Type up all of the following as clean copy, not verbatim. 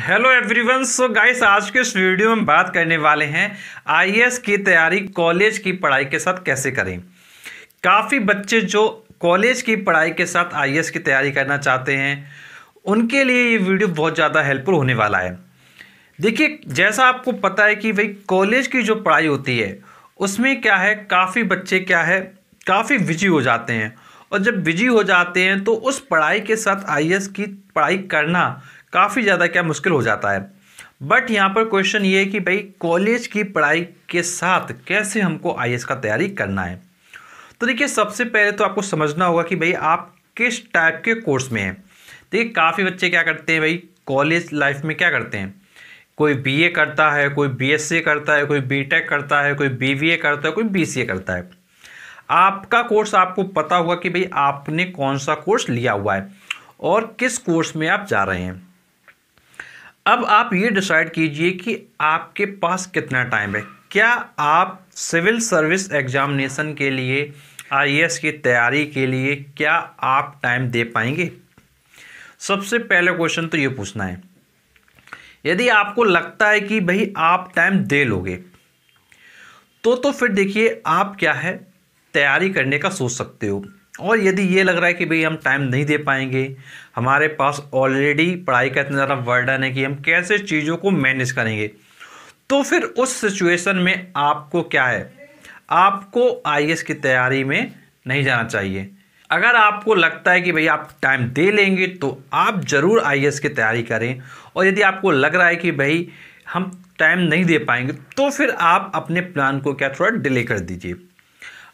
Hello everyone. So guys, आज के इस वीडियो में बात करने वाले हैं आईएएस की तैयारी कॉलेज की पढ़ाई के साथ कैसे करें। काफ़ी बच्चे जो कॉलेज की पढ़ाई के साथ आईएएस की तैयारी करना चाहते हैं उनके लिए ये वीडियो बहुत ज़्यादा हेल्पफुल होने वाला है। देखिए, जैसा आपको पता है कि भाई कॉलेज की जो पढ़ाई होती है उसमें क्या है, काफ़ी बच्चे क्या है काफ़ी बिजी हो जाते हैं, और जब बिजी हो जाते हैं तो उस पढ़ाई के साथ आईएएस की पढ़ाई करना काफ़ी ज़्यादा क्या मुश्किल हो जाता है। बट यहाँ पर क्वेश्चन ये है कि भाई कॉलेज की पढ़ाई के साथ कैसे हमको आईएएस का तैयारी करना है। तो देखिए, सबसे पहले तो आपको समझना होगा कि भाई आप किस टाइप के कोर्स में हैं। देखिए, काफ़ी बच्चे क्या करते हैं भाई कॉलेज लाइफ में क्या करते हैं, कोई बीए करता है, कोई बीएससी करता है, कोई बीटेक करता है, कोई बीबीए करता है, कोई बीसीए करता है। आपका कोर्स आपको पता होगा कि भाई आपने कौन सा कोर्स लिया हुआ है और किस कोर्स में आप जा रहे हैं। अब आप ये डिसाइड कीजिए कि आपके पास कितना टाइम है। क्या आप सिविल सर्विस एग्जामिनेशन के लिए, आईएएस की तैयारी के लिए क्या आप टाइम दे पाएंगे? सबसे पहले क्वेश्चन तो ये पूछना है। यदि आपको लगता है कि भाई आप टाइम दे लोगे तो फिर देखिए आप क्या है तैयारी करने का सोच सकते हो। और यदि ये लग रहा है कि भाई हम टाइम नहीं दे पाएंगे, हमारे पास ऑलरेडी पढ़ाई का इतना ज़्यादा बर्डन है कि हम कैसे चीज़ों को मैनेज करेंगे, तो फिर उस सिचुएशन में आपको क्या है, आपको आईएएस की तैयारी में नहीं जाना चाहिए। अगर आपको लगता है कि भाई आप टाइम दे लेंगे तो आप ज़रूर आईएएस की तैयारी करें, और यदि आपको लग रहा है कि भाई हम टाइम नहीं दे पाएंगे तो फिर आप अपने प्लान को क्या थोड़ा डिले कर दीजिए।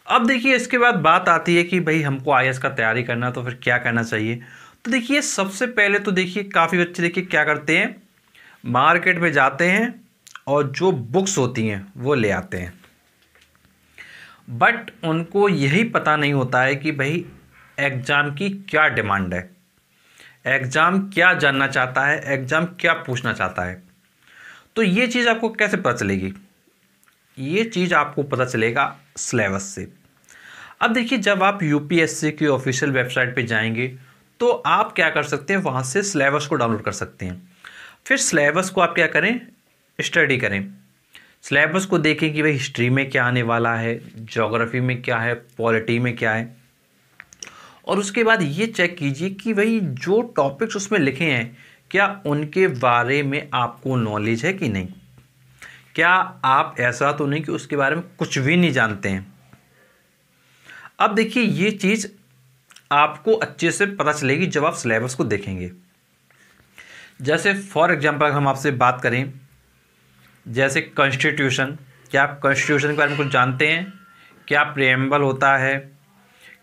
अब देखिए, इसके बाद बात आती है कि भाई हमको आईएएस का तैयारी करना तो फिर क्या करना चाहिए। तो देखिए, सबसे पहले तो देखिए काफ़ी बच्चे देखिए क्या करते हैं, मार्केट में जाते हैं और जो बुक्स होती हैं वो ले आते हैं। बट उनको यही पता नहीं होता है कि भाई एग्ज़ाम की क्या डिमांड है, एग्ज़ाम क्या जानना चाहता है, एग्ज़ाम क्या पूछना चाहता है। तो ये चीज़ आपको कैसे पता चलेगी? ये चीज़ आपको पता चलेगा सिलेबस से। अब देखिए, जब आप यूपीएससी की ऑफिशियल वेबसाइट पे जाएंगे तो आप क्या कर सकते हैं, वहाँ से सिलेबस को डाउनलोड कर सकते हैं। फिर सिलेबस को आप क्या करें, स्टडी करें। सिलेबस को देखें कि भाई हिस्ट्री में क्या आने वाला है, ज्योग्राफी में क्या है, पॉलिटी में क्या है, और उसके बाद ये चेक कीजिए कि भाई जो टॉपिक्स उसमें लिखे हैं क्या उनके बारे में आपको नॉलेज है कि नहीं। क्या आप ऐसा तो नहीं कि उसके बारे में कुछ भी नहीं जानते हैं। अब देखिए, ये चीज़ आपको अच्छे से पता चलेगी जब आप सिलेबस को देखेंगे। जैसे फॉर एग्जांपल हम आपसे बात करें, जैसे कॉन्स्टिट्यूशन, क्या आप कॉन्स्टिट्यूशन के बारे में कुछ जानते हैं? क्या प्रेम्बल होता है,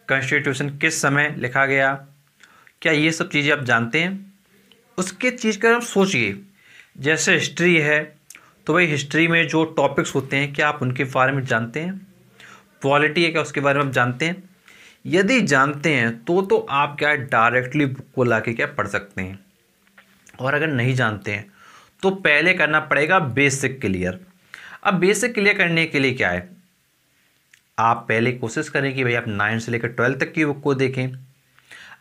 कॉन्स्टिट्यूशन किस समय लिखा गया, क्या ये सब चीज़ें आप जानते हैं? उसके चीज़ का आप सोचिए। जैसे हिस्ट्री है तो भाई हिस्ट्री में जो टॉपिक्स होते हैं क्या आप उनके बारे में जानते हैं? पॉलिटी है क्या उसके बारे में आप जानते हैं? यदि जानते हैं तो आप क्या डायरेक्टली बुक को लाके क्या पढ़ सकते हैं, और अगर नहीं जानते हैं तो पहले करना पड़ेगा बेसिक क्लियर। अब बेसिक क्लियर करने के लिए क्या है, आप पहले कोशिश करें कि भाई आप 9 से लेकर 12 तक की बुक को देखें।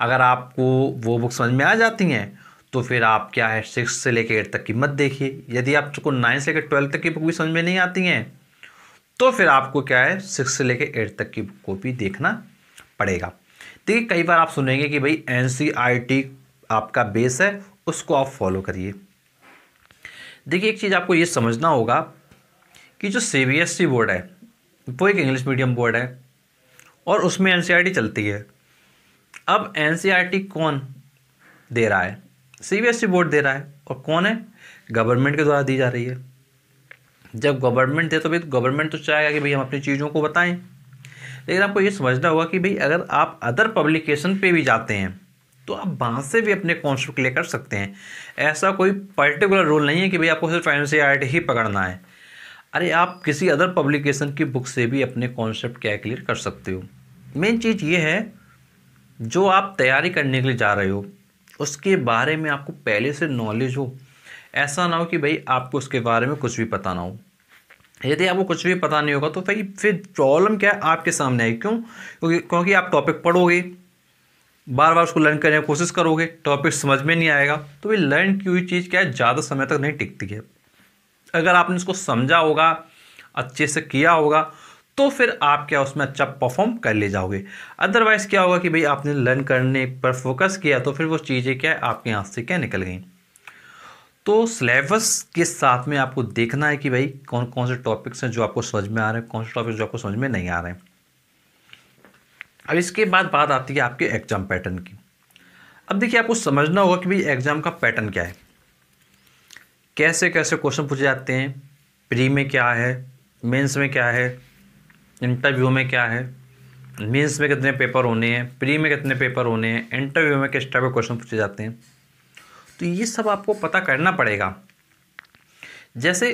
अगर आपको वो बुक समझ में आ जाती हैं तो फिर आप क्या है 6 से लेकर 8 तक की मत देखिए। यदि आपको 9 से लेकर 12 तक की बुक भी समझ में नहीं आती हैं तो फिर आपको क्या है 6 से लेकर 8 तक की बुक को भी देखना पड़ेगा। देखिए, कई बार आप सुनेंगे कि भाई एनसीईआरटी आपका बेस है, उसको आप फॉलो करिए। देखिए, एक चीज़ आपको ये समझना होगा कि जो सीबीएसई बोर्ड है वो एक इंग्लिश मीडियम बोर्ड है और उसमें एनसीईआरटी चलती है। अब एनसीईआरटी कौन दे रहा है? सीबीएसई बोर्ड दे रहा है। और कौन है? गवर्नमेंट के द्वारा दी जा रही है। जब गवर्नमेंट दे तो भाई गवर्नमेंट तो चाहेगा कि भाई हम अपनी चीज़ों को बताएं। लेकिन आपको ये समझना होगा कि भाई अगर आप अदर पब्लिकेशन पे भी जाते हैं तो आप वहाँ से भी अपने कॉन्सेप्ट क्लियर कर सकते हैं। ऐसा कोई पर्टिकुलर रूल नहीं है कि भाई आपको सिर्फ एनसीईआरटी ही पकड़ना है। अरे, आप किसी अदर पब्लिकेशन की बुक से भी अपने कॉन्सेप्ट क्या क्लियर कर सकते हो। मेन चीज़ ये है, जो आप तैयारी करने के लिए जा रहे हो उसके बारे में आपको पहले से नॉलेज हो। ऐसा ना हो कि भाई आपको उसके बारे में कुछ भी पता ना हो। यदि आपको कुछ भी पता नहीं होगा तो भाई फिर प्रॉब्लम क्या है आपके सामने आएगी। क्योंकि आप टॉपिक पढ़ोगे, बार बार उसको लर्न करने की कोशिश करोगे, टॉपिक समझ में नहीं आएगा, तो ये लर्न की हुई चीज़ क्या है, ज़्यादा समय तक नहीं टिकती है। अगर आपने इसको समझा होगा, अच्छे से किया होगा, तो फिर आप क्या उसमें अच्छा परफॉर्म कर ले जाओगे। अदरवाइज़ क्या होगा कि भाई आपने लर्न करने पर फोकस किया तो फिर वो चीज़ें क्या है आपके हाथ से क्या निकल गई। तो सिलेबस के साथ में आपको देखना है कि भाई कौन कौन से टॉपिक्स हैं जो आपको समझ में आ रहे हैं, कौन से टॉपिक्स जो आपको समझ में नहीं आ रहे हैं। अब इसके बाद बात आती है आपके एग्जाम पैटर्न की। अब देखिए आपको समझना होगा कि भाई एग्जाम का पैटर्न क्या है, कैसे कैसे क्वेश्चन पूछे जाते हैं, प्री में क्या है, मेंस में क्या है, इंटरव्यू में क्या है, मेंस में कितने पेपर होने हैं, प्री में कितने पेपर होने हैं, इंटरव्यू में किस टाइप के क्वेश्चन पूछे जाते हैं। तो ये सब आपको पता करना पड़ेगा। जैसे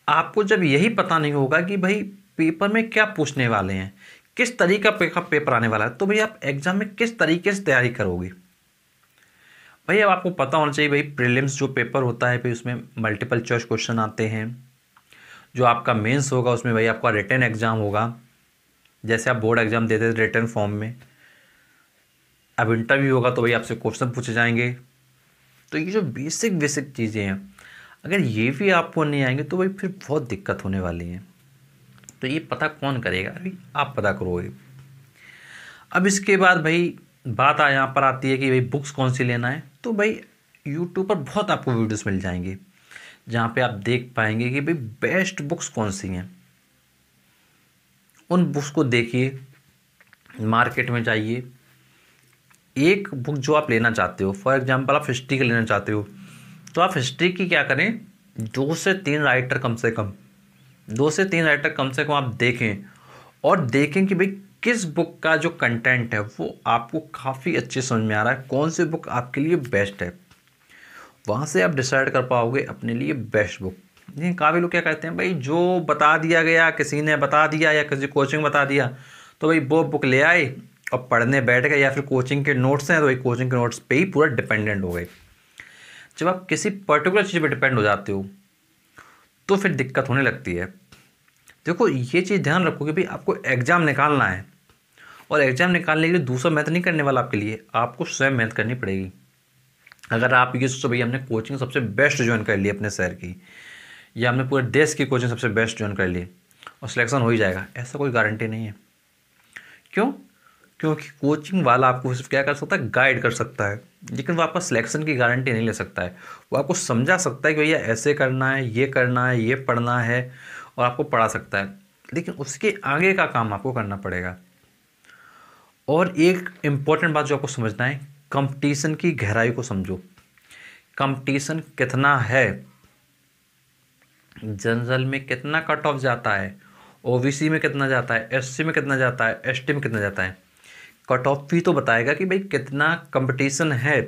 आपको जब यही पता नहीं होगा कि भाई पेपर में क्या पूछने वाले हैं, किस तरीका का पेपर आने वाला है, तो भाई आप एग्ज़ाम में किस तरीके से तैयारी करोगे। भाई अब आपको पता होना चाहिए भाई प्रीलिम्स जो पेपर होता है भाई उसमें मल्टीपल चॉइस क्वेश्चन आते हैं। जो आपका मेंस होगा उसमें भाई आपका रिटन एग्ज़ाम होगा, जैसे आप बोर्ड एग्ज़ाम देते थे रिटन फॉर्म में। अब इंटरव्यू होगा तो भाई आपसे क्वेश्चन पूछे जाएंगे। तो ये जो बेसिक बेसिक चीज़ें हैं, अगर ये भी आपको नहीं आएंगे तो भाई फिर बहुत दिक्कत होने वाली है। तो ये पता कौन करेगा, अभी आप पता करोगे। अब इसके बाद भाई बात यहाँ पर आती है कि भाई बुक्स कौन सी लेना है। तो भाई यूट्यूब पर बहुत आपको वीडियोस मिल जाएंगे जहाँ पे आप देख पाएंगे कि भाई बेस्ट बुक्स कौन सी हैं। उन बुक्स को देखिए, मार्केट में जाइए, एक बुक जो आप लेना चाहते हो, फॉर एग्जांपल आप हिस्ट्री का लेना चाहते हो, तो आप हिस्ट्री की क्या करें, 2 से 3 राइटर कम से कम, 2 से 3 राइटर कम से कम आप देखें और देखें कि भाई किस बुक का जो कंटेंट है वो आपको काफ़ी अच्छे समझ में आ रहा है, कौन सी बुक आपके लिए बेस्ट है। वहाँ से आप डिसाइड कर पाओगे अपने लिए बेस्ट बुक। लेकिन काफ़ी लोग क्या कहते हैं, भाई जो बता दिया गया, किसी ने बता दिया या किसी कोचिंग बता दिया तो भाई वो बुक ले आए और पढ़ने बैठ गए, या फिर कोचिंग के नोट्स हैं तो भाई कोचिंग के नोट्स पे ही पूरा डिपेंडेंट हो गए। जब आप किसी पर्टिकुलर चीज़ पे डिपेंड हो जाते हो तो फिर दिक्कत होने लगती है। देखो ये चीज़ ध्यान रखो कि भाई आपको एग्ज़ाम निकालना है, और एग्ज़ाम निकालने के लिए दूसरा मेहनत नहीं करने वाला आपके लिए, आपको स्वयं मेहनत करनी पड़ेगी। अगर आप ये सोचो भाई हमने कोचिंग सबसे बेस्ट ज्वाइन कर ली अपने शहर की, या हमने पूरे देश की कोचिंग सबसे बेस्ट ज्वाइन कर ली और सिलेक्शन हो ही जाएगा, ऐसा कोई गारंटी नहीं है। क्यों? क्योंकि कोचिंग वाला आपको सिर्फ क्या कर सकता है, गाइड कर सकता है, लेकिन वो आपका सिलेक्शन की गारंटी नहीं ले सकता है। वो आपको समझा सकता है कि भैया ऐसे करना है, ये करना है, ये पढ़ना है, और आपको पढ़ा सकता है, लेकिन उसके आगे का काम आपको करना पड़ेगा। और एक इम्पॉर्टेंट बात जो आपको समझना है, कंपटीशन की गहराई को समझो। कंपटीशन कितना है, जनरल में कितना कट ऑफ जाता है, ओबीसी में कितना जाता है, एससी में कितना जाता है, एसटी में कितना जाता है। कट ऑफ भी तो बताएगा कि भाई कितना कंपटीशन है।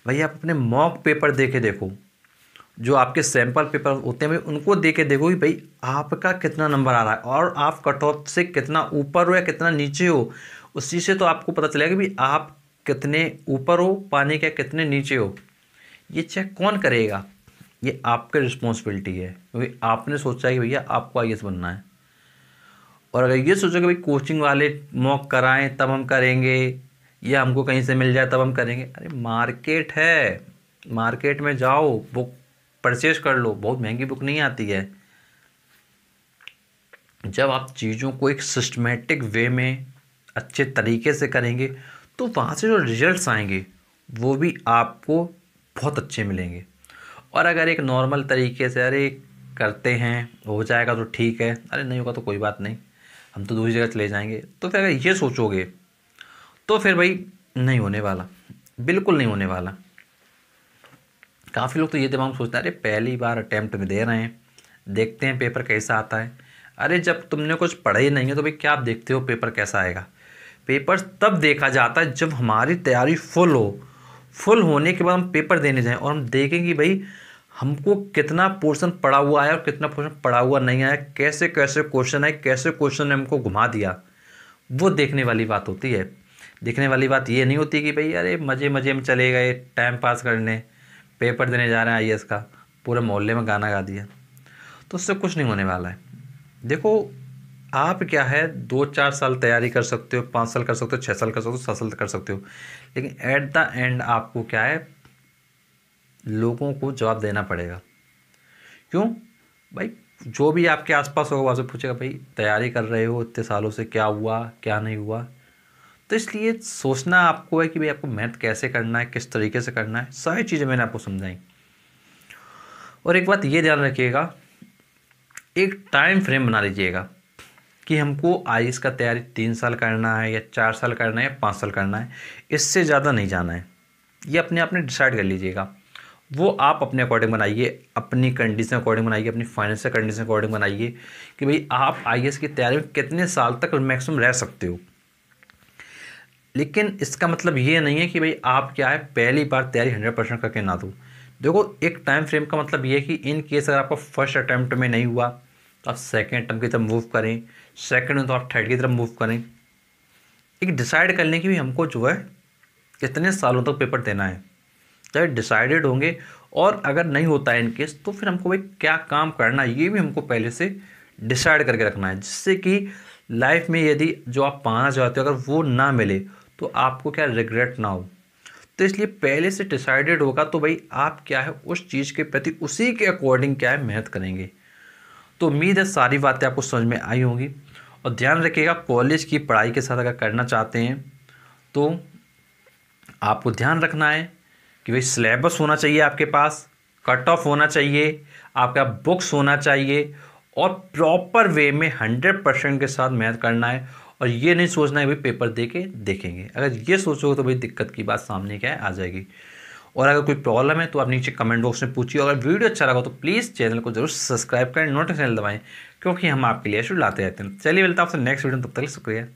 भाई आप अपने मॉक पेपर देके देखो, जो आपके सैंपल पेपर होते हैं भाई उनको देके देखो कि भाई आपका कितना नंबर आ रहा है, और आप कट ऑफ से कितना ऊपर हो या कितना नीचे हो। उस चीज़ से तो आपको पता चलेगा कि भाई आप कितने ऊपर हो पानी के, कितने नीचे हो। ये चेक कौन करेगा, ये आपकी रिस्पॉन्सिबिलिटी है, क्योंकि आपने सोचा है कि भैया आपको आईएएस बनना है। और अगर ये सोचो कि भाई कोचिंग वाले मॉक कराएं तब हम करेंगे, या हमको कहीं से मिल जाए तब हम करेंगे, अरे मार्केट है, मार्केट में जाओ, बुक परचेज कर लो, बहुत महंगी बुक नहीं आती है। जब आप चीज़ों को एक सिस्टमेटिक वे में अच्छे तरीके से करेंगे तो वहाँ से जो रिजल्ट्स आएंगे वो भी आपको बहुत अच्छे मिलेंगे। और अगर एक नॉर्मल तरीके से अरे करते हैं हो जाएगा तो ठीक है, अरे नहीं होगा तो कोई बात नहीं, हम तो दूसरी जगह चले जाएंगे, तो फिर अगर ये सोचोगे तो फिर भाई नहीं होने वाला, बिल्कुल नहीं होने वाला। काफ़ी लोग तो ये दिमाग में सोचते हैं अरे पहली बार अटैम्प्ट में दे रहे हैं, देखते हैं पेपर कैसा आता है। अरे जब तुमने कुछ पढ़ा ही नहीं है तो भाई क्या आप देखते हो पेपर कैसा आएगा। पेपर तब देखा जाता है जब हमारी तैयारी फुल हो, फुल होने के बाद हम पेपर देने जाएं और हम देखें कि भाई हमको कितना पोर्शन पढ़ा हुआ है और कितना पोर्शन पढ़ा हुआ नहीं आया, कैसे कैसे क्वेश्चन है, कैसे क्वेश्चन ने हमको घुमा दिया। वो देखने वाली बात होती है। देखने वाली बात ये नहीं होती कि भाई अरे मज़े मज़े में चले गए टाइम पास करने, पेपर देने जा रहे हैं आईएएस का, पूरे मोहल्ले में गाना गा दिया, तो उससे कुछ नहीं होने वाला है। देखो आप क्या है 2-4 साल तैयारी कर सकते हो, 5 साल कर सकते हो, 6 साल कर सकते हो, 7 साल कर सकते हो, लेकिन एट द एंड आपको क्या है लोगों को जवाब देना पड़ेगा। क्यों भाई? जो भी आपके आसपास होगा वहाँ से पूछेगा भाई तैयारी कर रहे हो इतने सालों से, क्या हुआ क्या नहीं हुआ। तो इसलिए सोचना आपको है कि भाई आपको मैथ कैसे करना है, किस तरीके से करना है, सारी चीज़ें मैंने आपको समझाई। और एक बात ये ध्यान रखिएगा, एक टाइम फ्रेम बना लीजिएगा कि हमको आईएएस का तैयारी 3 साल करना है या 4 साल करना है या 5 साल करना है, इससे ज़्यादा नहीं जाना है। ये अपने आप ने डिसाइड कर लीजिएगा। वो आप अपने अकॉर्डिंग बनाइए, अपनी कंडीशन अकॉर्डिंग बनाइए, अपनी फाइनेंशियल कंडीशन अकॉर्डिंग बनाइए कि भाई आप आईएएस की तैयारी में कितने साल तक मैक्सिमम रह सकते हो। लेकिन इसका मतलब ये नहीं है कि भाई आप क्या है पहली बार तैयारी 100% करके ना दो। देखो एक टाइम फ्रेम का मतलब ये है कि इन केस अगर आपका फर्स्ट अटैम्प्ट में नहीं हुआ तो आप सेकेंड अटैम्प्ट की तरफ मूव करें, सेकेंड में तो आप थर्ड की तरफ मूव करें। एक डिसाइड कर लें कि भाई हमको जो है कितने सालों तक पेपर देना है, चाहे डिसाइडेड होंगे। और अगर नहीं होता है इन केस तो फिर हमको भाई क्या काम करना है ये भी हमको पहले से डिसाइड करके रखना है, जिससे कि लाइफ में यदि जो आप पाना चाहते हो अगर वो ना मिले तो आपको क्या रिग्रेट ना हो। तो इसलिए पहले से डिसाइडेड होगा तो भाई आप क्या है उस चीज़ के प्रति उसी के अकॉर्डिंग क्या है मेहनत करेंगे। तो उम्मीद है सारी बातें आपको समझ में आई होंगी। और ध्यान रखिएगा कॉलेज की पढ़ाई के साथ अगर करना चाहते हैं तो आपको ध्यान रखना है कि भाई सिलेबस होना चाहिए आपके पास, कट ऑफ होना चाहिए, आपका बुक्स होना चाहिए और प्रॉपर वे में 100% के साथ मेहनत करना है। और ये नहीं सोचना है भाई पेपर दे के देखेंगे। अगर ये सोचोगे तो भाई दिक्कत की बात सामने क्या है आ जाएगी। और अगर कोई प्रॉब्लम है तो आप नीचे कमेंट बॉक्स में पूछिए। अगर वीडियो अच्छा लगा तो प्लीज़ चैनल को जरूर सब्सक्राइब करें, नोटिफिकेशन दबाएं, क्योंकि हम आपके लिए शुरू लाते रहते हैं। चलिए मिलता है आपसे नेक्स्ट वीडियो, तब तक शुक्रिया।